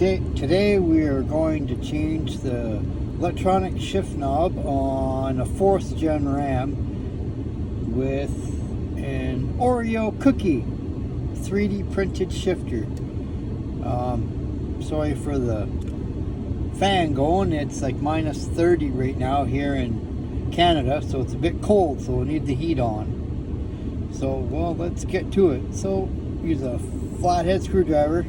Okay, today we are going to change the electronic shift knob on a 4th gen Ram with an Oreo cookie 3D printed shifter. Sorry for the fan going, it's like minus 30 right now here in Canada, so it's a bit cold, so we'll need the heat on. So, well, let's get to it. So, use a flathead screwdriver.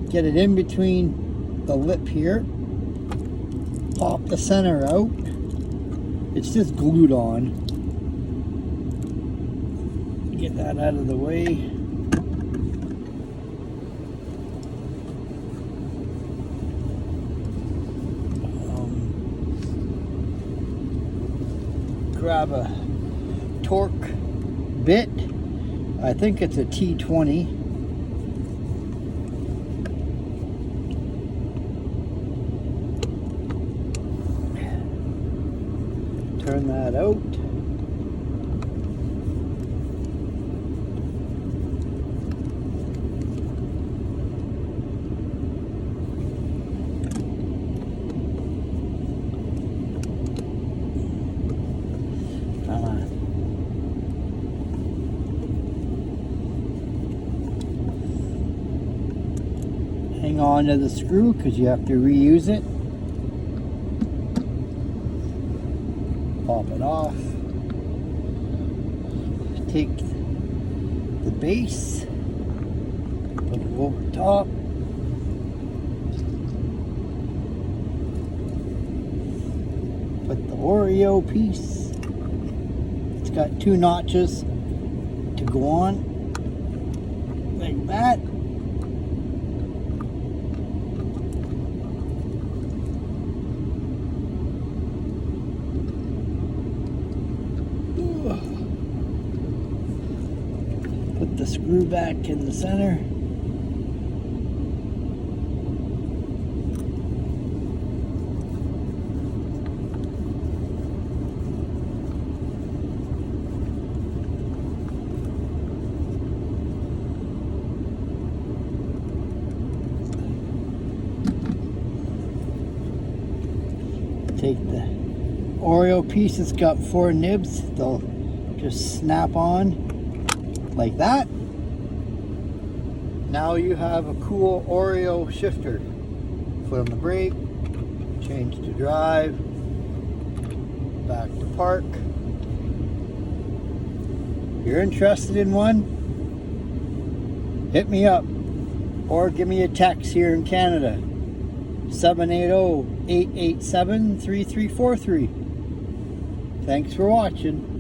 Get it in between the lip here. Pop the center out. It's just glued on. Get that out of the way. Grab a torque bit. I think it's a T20. Turn that out. Hang on to the screw because you have to reuse it. Pop it off. Take the base, put it over top. Put the Oreo piece. It's got 2 notches to go on, like that. Put the screw back in the center. Take the Oreo piece, it's got 4 nibs. They'll just snap on like that. Now you have a cool Oreo shifter. Foot on the brake, change to drive, back to park. If you're interested in one, hit me up or give me a text here in Canada, 780-887-3343. Thanks for watching.